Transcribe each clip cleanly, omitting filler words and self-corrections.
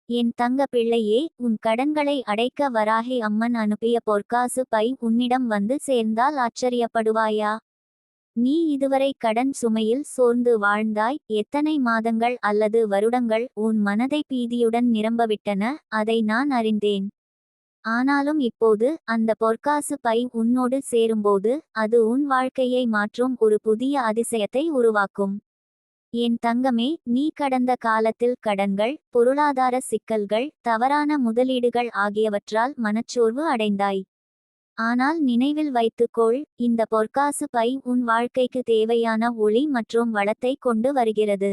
என் தங்க பிள்ளையே, உன் கடன்களை அடைக்க வராகி அம்மன் அனுப்பிய பொற்காசு பை உன்னிடம் வந்து சேர்ந்தால் ஆச்சரியப்படுவாயா? நீ இதுவரை கடன் சுமையில் சோர்ந்து வாழ்ந்தாய். எத்தனை மாதங்கள் அல்லது வருடங்கள் உன் மனதை பீதியுடன் நிரம்பவிட்டன, அதை நான் அறிந்தேன். ஆனாலும் இப்போது அந்த பொற்காசு பை உன்னோடு சேரும்போது அது உன் வாழ்க்கையை மாற்றும் ஒரு புதிய அதிசயத்தை உருவாக்கும். என் தங்கமே, நீ கடந்த காலத்தில் கடன்கள், பொருளாதார சிக்கல்கள், தவறான முதலீடுகள் ஆகியவற்றால் மனச்சோர்வு அடைந்தாய். ஆனால் நினைவில் வைத்துக்கொள், இந்த பொற்காசு பை உன் வாழ்க்கைக்கு தேவையான ஒளி மற்றும் வளத்தை கொண்டு வருகிறது.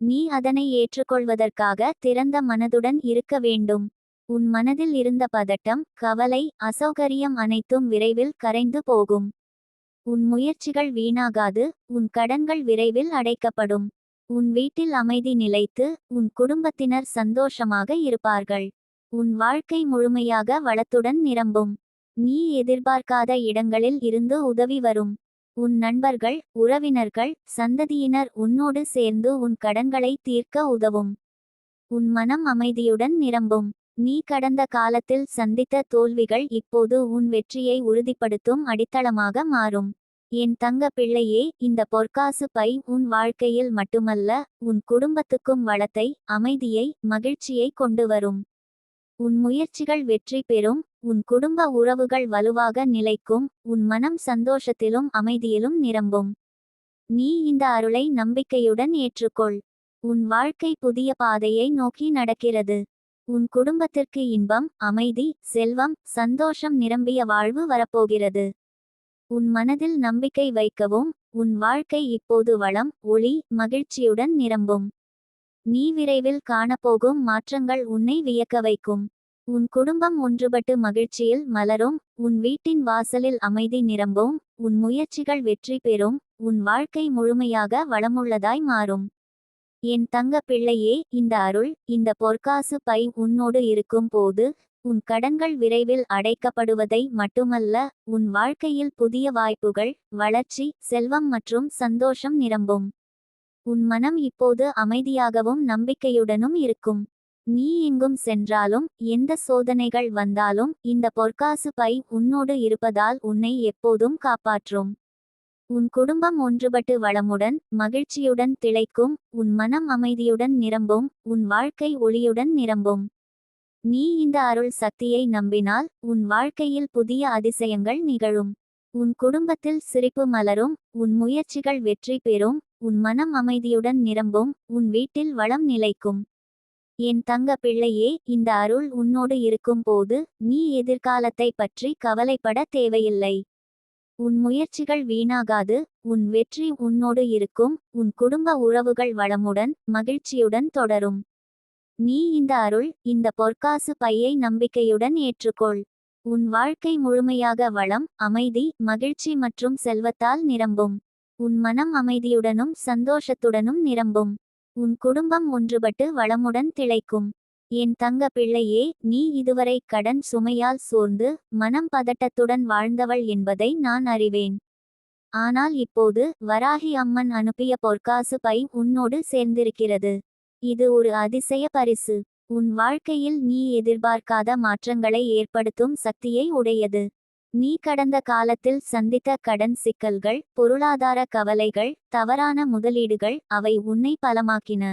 நீ அதனை ஏற்றுக்கொள்வதற்காக திறந்த மனதுடன் இருக்க வேண்டும். உன் மனதில் இருந்த பதட்டம், கவலை, அசௌகரியம் அனைத்தும் விரைவில் கரைந்து போகும். உன் முயற்சிகள் வீணாகாது, உன் கடன்கள் விரைவில் அடைக்கப்படும். உன் வீட்டில் அமைதி நிலைத்து, உன் குடும்பத்தினர் சந்தோஷமாக இருப்பார்கள். உன் வாழ்க்கை முழுமையாக வளத்துடன் நிரம்பும். நீ எதிர்பார்க்காத இடங்களில் இருந்து உதவி வரும். உன் நண்பர்கள், உறவினர்கள், சந்ததியினர் உன்னோடு சேர்ந்து உன் கடன்களை தீர்க்க உதவும். உன் மனம் அமைதியுடன் நிரம்பும். நீ கடந்த காலத்தில் சந்தித்த தோல்விகள் இப்போது உன் வெற்றியை உறுதிப்படுத்தும் அடித்தளமாக மாறும். என் தங்க பிள்ளையே, இந்த பொற்காசு பை உன் வாழ்க்கையில் மட்டுமல்ல, உன் குடும்பத்துக்கும் வளத்தை, அமைதியை, மகிழ்ச்சியை கொண்டு வரும். உன் முயற்சிகள் வெற்றி பெறும், உன் குடும்ப உறவுகள் வலுவாக நிலைக்கும், உன் மனம் சந்தோஷத்திலும் அமைதியிலும் நிரம்பும். நீ இந்த அருளை நம்பிக்கையுடன் ஏற்றுக்கொள். உன் வாழ்க்கை புதிய பாதையை நோக்கி நடக்கிறது. உன் குடும்பத்திற்கு இன்பம், அமைதி, செல்வம், சந்தோஷம் நிரம்பிய வாழ்வு வரப்போகிறது. உன் மனதில் நம்பிக்கை வைக்கவும், உன் வாழ்க்கை இப்போது வளம், ஒளி, மகிழ்ச்சியுடன் நிரம்பும். நீ விரைவில் காணப்போகும் மாற்றங்கள் உன்னை வியக்க வைக்கும். உன் குடும்பம் ஒன்றுபட்டு மகிழ்ச்சியில் மலரும், உன் வீட்டின் வாசலில் அமைதி நிரம்பும், உன் முயற்சிகள் வெற்றி பெறும், உன் வாழ்க்கை முழுமையாக வளமுள்ளதாய் மாறும். என் தங்க பிள்ளையே, இந்த அருள், இந்த பொற்காசு பை உன்னோடு இருக்கும் போது உன் கடன்கள் விரைவில் அடைக்கப்படுவதை மட்டுமல்ல, உன் வாழ்க்கையில் புதிய வாய்ப்புகள், வளர்ச்சி, செல்வம் மற்றும் சந்தோஷம் நிரம்பும். உன் மனம் இப்போது அமைதியாகவும் நம்பிக்கையுடனும் இருக்கும். நீ எங்கும் சென்றாலும், எந்த சோதனைகள் வந்தாலும் இந்த பொற்காசு பை உன்னோடு இருப்பதால் உன்னை எப்போதும் காப்பாற்றும். உன் குடும்பம் ஒன்றுபட்டு வளமுடன், மகிழ்ச்சியுடன் திளைக்கும், உன் மனம் அமைதியுடன் நிரம்பும், உன் வாழ்க்கை ஒளியுடன் நிரம்பும். நீ இந்த அருள் சக்தியை நம்பினால், உன் வாழ்க்கையில் புதிய அதிசயங்கள் நிகழும். உன் குடும்பத்தில் சிரிப்பு மலரும், உன் முயற்சிகள் வெற்றி பெறும், உன் மனம் அமைதியுடன் நிரம்பும், உன் வீட்டில் வளம் நிலைக்கும். என் தங்க பிள்ளையே, இந்த அருள் உன்னோடு இருக்கும் போது நீ எதிர்காலத்தை பற்றி கவலைப்பட தேவையில்லை. உன் முயற்சிகள் வீணாகாது, உன் வெற்றி உன்னோடு இருக்கும், உன் குடும்ப உறவுகள் வளமுடன், மகிழ்ச்சியுடன் தொடரும். நீ இந்த அருள், இந்த பொற்காசு பையை நம்பிக்கையுடன் ஏற்றுக்கொள். உன் வாழ்க்கை முழுமையாக வளம், அமைதி, மகிழ்ச்சி மற்றும் செல்வத்தால் நிரம்பும். உன் மனம் அமைதியுடனும் சந்தோஷத்துடனும் நிரம்பும். உன் குடும்பம் ஒன்றுபட்டு வளமுடன் திளைக்கும். என் தங்க பிள்ளையே, நீ இதுவரை கடன் சுமையால் சோர்ந்து மனம் பதட்டத்துடன் வாழ்ந்தவள் என்பதை நான் அறிவேன். ஆனால் இப்போது வராகி அம்மன் அனுப்பிய பொற்காசு பை உன்னோடு சேர்ந்திருக்கிறது. இது ஒரு அதிசய பரிசு. உன் வாழ்க்கையில் நீ எதிர்பார்க்காத மாற்றங்களை ஏற்படுத்தும் சக்தியை உடையது. நீ கடந்த காலத்தில் சந்தித்த கடன் சிக்கல்கள், பொருளாதார கவலைகள், தவறான முதலீடுகள் அவை உன்னை பலமாக்கின.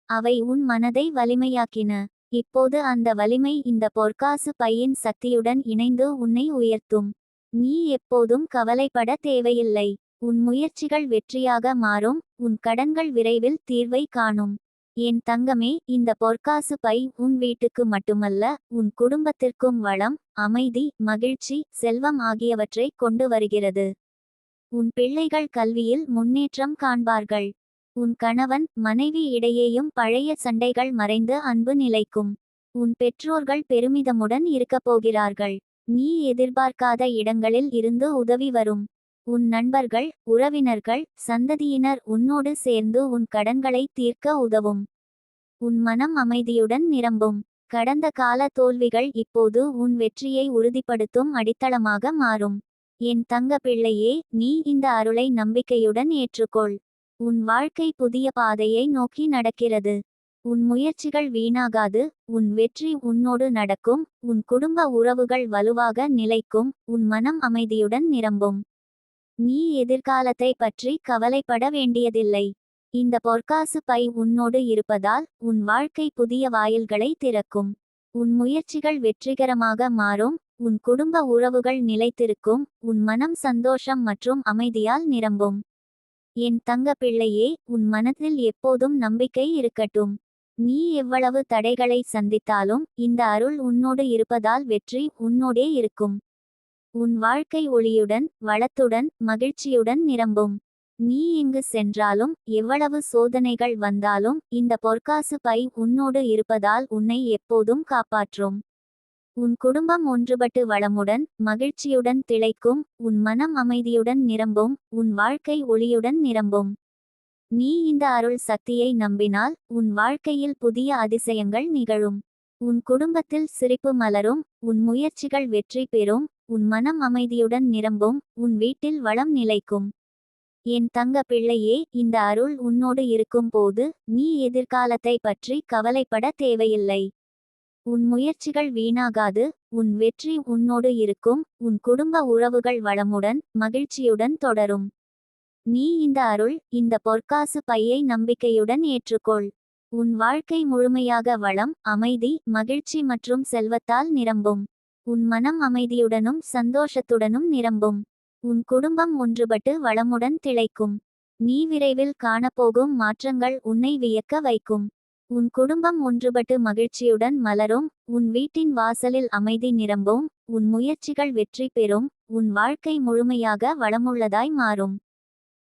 அவை உன் மனதை வலிமையாக்கின. இப்போது அந்த வலிமை இந்த பொற்காசு பையின் சக்தியுடன் இணைந்து உன்னை உயர்த்தும். நீ எப்போதும் கவலைப்பட தேவையில்லை. உன் முயற்சிகள் வெற்றியாக மாறும், உன் கடன்கள் விரைவில் தீர்வை காணும். என் தங்கமே, இந்த பொற்காசு பை உன் வீட்டுக்கு மட்டுமல்ல, உன் குடும்பத்திற்கும் வளம், அமைதி, மகிழ்ச்சி, செல்வம் ஆகியவற்றை கொண்டு வருகிறது. உன் பிள்ளைகள் கல்வியில் முன்னேற்றம் காண்பார்கள். உன் கணவன், மனைவி இடையேயும் பழைய சண்டைகள் மறைந்து அன்பு நிலைக்கும். உன் பெற்றோர்கள் பெருமிதமுடன் இருக்கப் போகிறார்கள். நீ எதிர்பார்க்காத இடங்களில் இருந்து உதவி வரும். உன் நண்பர்கள், உறவினர்கள், சந்ததியினர் உன்னோடு சேர்ந்து உன் கடன்களை தீர்க்க உதவும். உன் மனம் அமைதியுடன் நிரம்பும். கடந்த கால தோல்விகள் இப்போது உன் வெற்றியை உறுதிப்படுத்தும் அடித்தளமாக மாறும். என் தங்க பிள்ளையே, நீ இந்த அருளை நம்பிக்கையுடன் ஏற்றுக்கொள். உன் வாழ்க்கை புதிய பாதையை நோக்கி நடக்கிறது. உன் முயற்சிகள் வீணாகாது. உன் வெற்றி உன்னோடு நடக்கும். உன் குடும்ப உறவுகள் வலுவாக நிலைக்கும். உன் மனம் அமைதியுடன் நிரம்பும். நீ எதிர்காலத்தை பற்றி கவலைப்பட வேண்டியதில்லை. இந்த பொற்காசு பை உன்னோடு இருப்பதால் உன் வாழ்க்கை புதிய வாயில்களை திறக்கும். உன் முயற்சிகள் வெற்றிகரமாக மாறும். உன் குடும்ப உறவுகள் நிலைத்திருக்கும். உன் மனம் சந்தோஷம் மற்றும் அமைதியால் நிரம்பும். என் தங்க பிள்ளையே, உன் மனதில் எப்போதும் நம்பிக்கை இருக்கட்டும். நீ எவ்வளவு தடைகளை சந்தித்தாலும் இந்த அருள் உன்னோடு இருப்பதால் வெற்றி உன்னோடே இருக்கும். உன் வாழ்க்கை ஒளியுடன் வளத்துடன் மகிழ்ச்சியுடன் நிரம்பும். நீ எங்கு சென்றாலும் எவ்வளவு சோதனைகள் வந்தாலும் இந்த பொற்காசு பை உன்னோடு இருப்பதால் உன்னை எப்போதும் காப்பாற்றும். உன் குடும்பம் ஒன்றுபட்டு வளமுடன் மகிழ்ச்சியுடன் திளைக்கும். உன் மனம் அமைதியுடன் நிரம்பும். உன் வாழ்க்கை ஒளியுடன் நிரம்பும். நீ இந்த அருள் சக்தியை நம்பினால் உன் வாழ்க்கையில் புதிய அதிசயங்கள் நிகழும். உன் குடும்பத்தில் சிரிப்பு மலரும். உன் முயற்சிகள் வெற்றி பெறும். உன் மனம் அமைதியுடன் நிரம்பும். உன் வீட்டில் வளம் நிலைக்கும். என் தங்க பிள்ளையே, இந்த அருள் உன்னோடு இருக்கும் போது நீ எதிர்காலத்தை பற்றி கவலைப்பட தேவையில்லை. உன் முயற்சிகள் வீணாகாது. உன் வெற்றி உன்னோடு இருக்கும். உன் குடும்ப உறவுகள் வளமுடன் மகிழ்ச்சியுடன் தொடரும். நீ இந்த அருள் இந்த பொற்காசு பையை நம்பிக்கையுடன் ஏற்றுக்கொள். உன் வாழ்க்கை முழுமையாக வளம் அமைதி மகிழ்ச்சி மற்றும் செல்வத்தால் நிரம்பும். உன் மனம் அமைதியுடனும் சந்தோஷத்துடனும் நிரம்பும். உன் குடும்பம் ஒன்றுபட்டு வளமுடன் திளைக்கும். நீ விரைவில் காணப்போகும் மாற்றங்கள் உன்னை வியக்க வைக்கும். உன் குடும்பம் ஒன்றுபட்டு மகிழ்ச்சியுடன் மலரும். உன் வீட்டின் வாசலில் அமைதி நிரம்பும். உன் முயற்சிகள் வெற்றி பெறும். உன் வாழ்க்கை முழுமையாக வளமுள்ளதாய் மாறும்.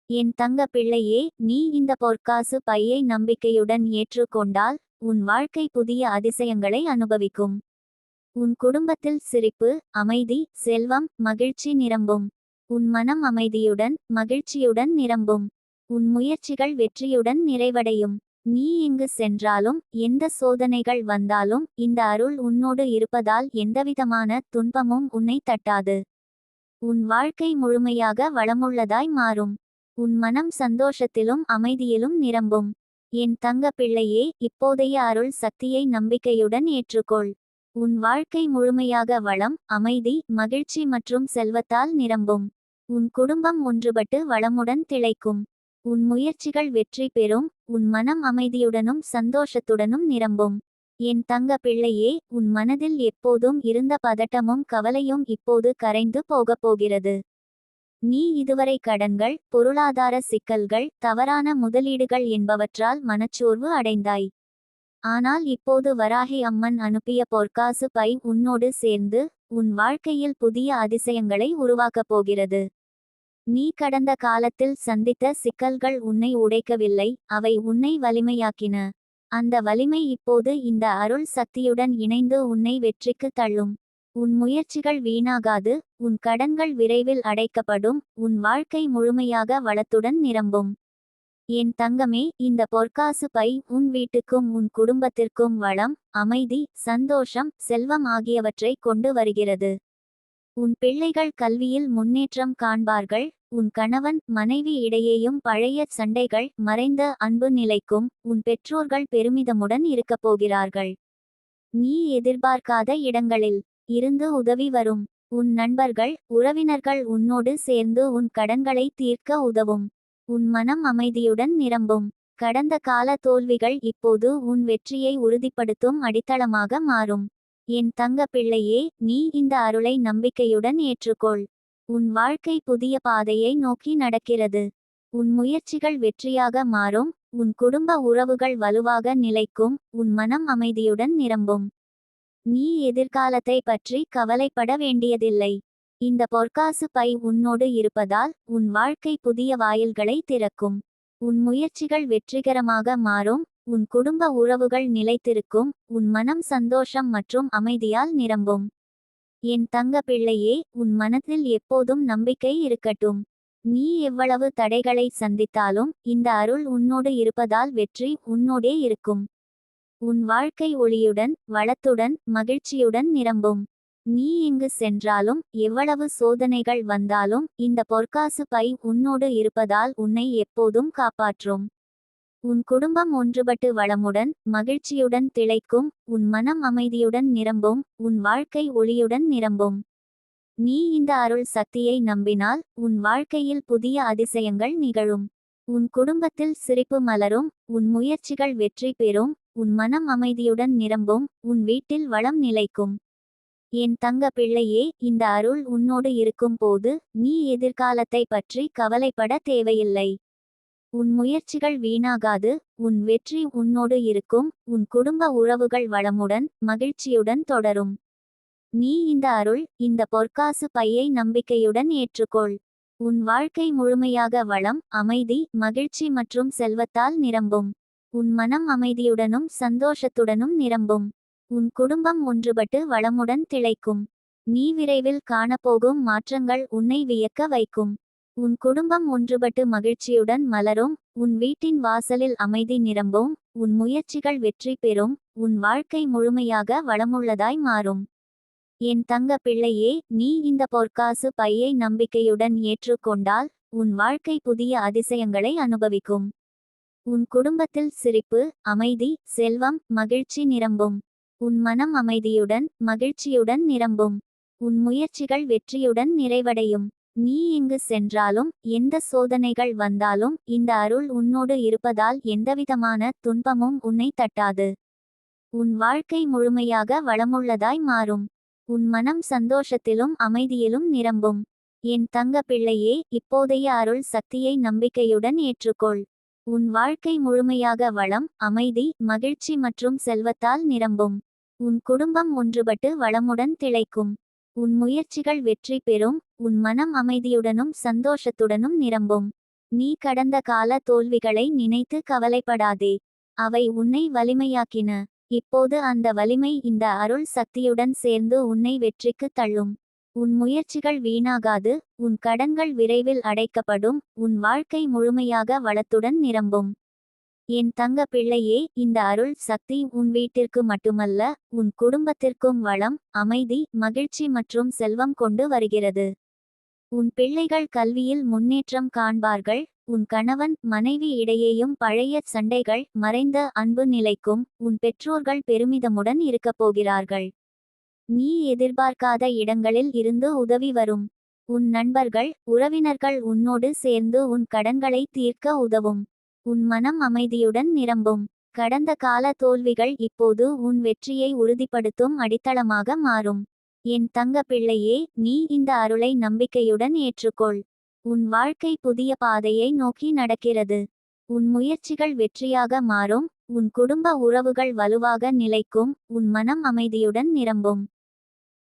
என் தங்க பிள்ளையே, நீ இந்த பொற்காசு பையை நம்பிக்கையுடன் ஏற்றுக்கொண்டால் உன் வாழ்க்கை புதிய அதிசயங்களை அனுபவிக்கும். உன் குடும்பத்தில் சிரிப்பு அமைதி செல்வம் மகிழ்ச்சி நிரம்பும். உன் மனம் அமைதியுடன் மகிழ்ச்சியுடன் நிரம்பும். உன் முயற்சிகள் வெற்றியுடன் நிறைவடையும். நீ எங்கு சென்றாலும் எந்த சோதனைகள் வந்தாலும் இந்த அருள் உன்னோடு இருப்பதால் எந்தவிதமான துன்பமும் உன்னை தட்டாது. உன் வாழ்க்கை முழுமையாக வளமுள்ளதாய் மாறும். உன் மனம் சந்தோஷத்திலும் அமைதியிலும் நிரம்பும். என் தங்க பிள்ளையே, இப்போதைய அருள் சக்தியை நம்பிக்கையுடன் ஏற்றுக்கொள். உன் வாழ்க்கை முழுமையாக வளம் அமைதி மகிழ்ச்சி மற்றும் செல்வத்தால் நிரம்பும். உன் குடும்பம் ஒன்றுபட்டு வளமுடன் திளைக்கும். உன் முயற்சிகள் வெற்றி பெறும். உன் மனம் அமைதியுடனும் சந்தோஷத்துடனும் நிரம்பும். என் தங்க பிள்ளையே, உன் மனதில் எப்போதும் இருந்த பதட்டமும் கவலையும் இப்போது கரைந்து போகப் போகிறது. நீ இதுவரை கடன்கள் பொருளாதார சிக்கல்கள் தவறான முதலீடுகள் என்பவற்றால் மனச்சோர்வு அடைந்தாய். ஆனால் இப்போது வராகி அம்மன் அனுப்பிய பொற்காசு பை உன்னோடு சேர்ந்து உன் வாழ்க்கையில் புதிய அதிசயங்களை உருவாக்கப் போகிறது. நீ கடந்த காலத்தில் சந்தித்த சிக்கல்கள் உன்னை உடைக்கவில்லை, அவை உன்னை வலிமையாக்கின. அந்த வலிமை இப்போது இந்த அருள் சக்தியுடன் இணைந்து உன்னை வெற்றிக்கு தள்ளும். உன் முயற்சிகள் வீணாகாது. உன் கடன்கள் விரைவில் அடைக்கப்படும். உன் வாழ்க்கை முழுமையாக வளத்துடன் நிரம்பும். என் தங்கமே, இந்த பொற்காசு பை உன் வீட்டுக்கும் உன் குடும்பத்திற்கும் வளம் அமைதி சந்தோஷம் செல்வம் ஆகியவற்றை கொண்டு வருகிறது. உன் பிள்ளைகள் கல்வியில் முன்னேற்றம் காண்பார்கள். உன் கணவன் மனைவி இடையேயும் பழைய சண்டைகள் மறைந்த அன்பு நிலைக்கும். உன் பெற்றோர்கள் பெருமிதமுடன் இருக்கப் போகிறார்கள். நீ எதிர்பார்க்காத இடங்களில் இருந்து உதவி வரும். உன் நண்பர்கள் உறவினர்கள் உன்னோடு சேர்ந்து உன் கடன்களை தீர்க்க உதவும். உன் மனம் அமைதியுடன் நிரம்பும். கடந்த கால தோல்விகள் இப்போது உன் வெற்றியை உறுதிப்படுத்தும் அடித்தளமாக மாறும். என் தங்க பிள்ளையே, நீ இந்த அருளை நம்பிக்கையுடன் ஏற்றுக்கொள். உன் வாழ்க்கை புதிய பாதையை நோக்கி நடக்கிறது. உன் முயற்சிகள் வெற்றியாக மாறும். உன் குடும்ப உறவுகள் வலுவாக நிலைக்கும். உன் மனம் அமைதியுடன் நிரம்பும். நீ எதிர்காலத்தை பற்றி கவலைப்பட வேண்டியதில்லை. இந்த பொற்காசு பை உன்னோடு இருப்பதால் உன் வாழ்க்கை புதிய வாயில்களை திறக்கும். உன் முயற்சிகள் வெற்றிகரமாக மாறும். உன் குடும்ப உறவுகள் நிலைத்திருக்கும். உன் மனம் சந்தோஷம் மற்றும் அமைதியால் நிரம்பும். என் தங்க பிள்ளையே, உன் மனதில் எப்போதும் நம்பிக்கை இருக்கட்டும். நீ எவ்வளவு தடைகளை சந்தித்தாலும் இந்த அருள் உன்னோடு இருப்பதால் வெற்றி உன்னோடே இருக்கும். உன் வாழ்க்கை ஒளியுடன் வளத்துடன் மகிழ்ச்சியுடன் நிரம்பும். நீ எங்கு சென்றாலும் எவ்வளவு சோதனைகள் வந்தாலும் இந்த பொற்காசு பை உன்னோடு இருப்பதால் உன்னை எப்போதும் காப்பாற்றும். உன் குடும்பம் ஒன்றுபட்டு வளமுடன் மகிழ்ச்சியுடன் திளைக்கும். உன் மனம் அமைதியுடன் நிரம்பும். உன் வாழ்க்கை ஒளியுடன் நிரம்பும். நீ இந்த அருள் சக்தியை நம்பினால் உன் வாழ்க்கையில் புதிய அதிசயங்கள் நிகழும். உன் குடும்பத்தில் சிரிப்பு மலரும். உன் முயற்சிகள் வெற்றி பெறும். உன் மனம் அமைதியுடன் நிரம்பும். உன் வீட்டில் வளம் நிலைக்கும். என் தங்க பிள்ளையே, இந்த அருள் உன்னோடு இருக்கும் போது நீ எதிர்காலத்தை பற்றி கவலைப்பட தேவையில்லை. உன் முயற்சிகள் வீணாகாது. உன் வெற்றி உன்னோடு இருக்கும். உன் குடும்ப உறவுகள் வளமுடன் மகிழ்ச்சியுடன் தொடரும். நீ இந்த அருள் இந்த பொற்காசு பையை நம்பிக்கையுடன் ஏற்றுக்கொள். உன் வாழ்க்கை முழுமையாக வளம் அமைதி மகிழ்ச்சி மற்றும் செல்வத்தால் நிரம்பும். உன் மனம் அமைதியுடனும் சந்தோஷத்துடனும் நிரம்பும். உன் குடும்பம் ஒன்றுபட்டு வளமுடன் திளைக்கும். நீ விரைவில் காணப்போகும் மாற்றங்கள் உன்னை வியக்க வைக்கும். உன் குடும்பம் ஒன்றுபட்டு மகிழ்ச்சியுடன் மலரும். உன் வீட்டின் வாசலில் அமைதி நிரம்பும். உன் முயற்சிகள் வெற்றி பெறும். உன் வாழ்க்கை முழுமையாக வளமுள்ளதாய் மாறும். என் தங்க பிள்ளையே, நீ இந்த பொற்காசு பையை நம்பிக்கையுடன் ஏற்றுக்கொண்டால் உன் வாழ்க்கை புதிய அதிசயங்களை அனுபவிக்கும். உன் குடும்பத்தில் சிரிப்பு அமைதி செல்வம் மகிழ்ச்சி நிரம்பும். உன் மனம் அமைதியுடன் மகிழ்ச்சியுடன் நிரம்பும். உன் முயற்சிகள் வெற்றியுடன் நிறைவடையும். நீ எங்கு சென்றாலும் எந்த சோதனைகள் வந்தாலும் இந்த அருள் உன்னோடு இருப்பதால் எந்தவிதமான துன்பமும் உன்னை தட்டாது. உன் வாழ்க்கை முழுமையாக வளமுள்ளதாய் மாறும். உன் மனம் சந்தோஷத்திலும் அமைதியிலும் நிரம்பும். என் தங்க பிள்ளையே, இப்போதைய அருள் சக்தியை நம்பிக்கையுடன் ஏற்றுக்கொள். உன் வாழ்க்கை முழுமையாக வளம் அமைதி மகிழ்ச்சி மற்றும் செல்வத்தால் நிரம்பும். உன் குடும்பம் ஒன்றுபட்டு வளமுடன் திளைக்கும். உன் முயற்சிகள் வெற்றி பெறும். உன் மனம் அமைதியுடனும் சந்தோஷத்துடனும் நிரம்பும். நீ கடந்த கால தோல்விகளை நினைத்து கவலைப்படாதே. அவை உன்னை வலிமையாக்கின. இப்போது அந்த வலிமை இந்த அருள் சக்தியுடன் சேர்ந்து உன்னை வெற்றிக்கு தள்ளும். உன் முயற்சிகள் வீணாகாது. உன் கடன்கள் விரைவில் அடைக்கப்படும். உன் வாழ்க்கை முழுமையாக வளத்துடன் நிரம்பும். என் தங்க பிள்ளையே, இந்த அருள் சக்தி உன் வீட்டிற்கு மட்டுமல்ல உன் குடும்பத்திற்கும் வளம் அமைதி மகிழ்ச்சி மற்றும் செல்வம் கொண்டு வருகிறது. உன் பிள்ளைகள் கல்வியில் முன்னேற்றம் காண்பார்கள். உன் கணவன் மனைவி இடையேயும் பழைய சண்டைகள் மறைந்த அன்பு நிலைக்கும். உன் பெற்றோர்கள் பெருமிதமுடன் இருக்கப் போகிறார்கள். நீ எதிர்பார்க்காத இடங்களில் இருந்து உதவி வரும். உன் நண்பர்கள் உறவினர்கள் உன்னோடு சேர்ந்து உன் கடன்களை தீர்க்க உதவும். உன் மனம் அமைதியுடன் நிரம்பும். கடந்த கால தோல்விகள் இப்போது உன் வெற்றியை உறுதிப்படுத்தும் அடித்தளமாக மாறும். என் தங்க பிள்ளையே, நீ இந்த அருளை நம்பிக்கையுடன் ஏற்றுக்கொள். உன் வாழ்க்கை புதிய பாதையை நோக்கி நடக்கிறது. உன் முயற்சிகள் வெற்றியாக மாறும். உன் குடும்ப உறவுகள் வலுவாக நிலைக்கும். உன் மனம் அமைதியுடன் நிரம்பும்.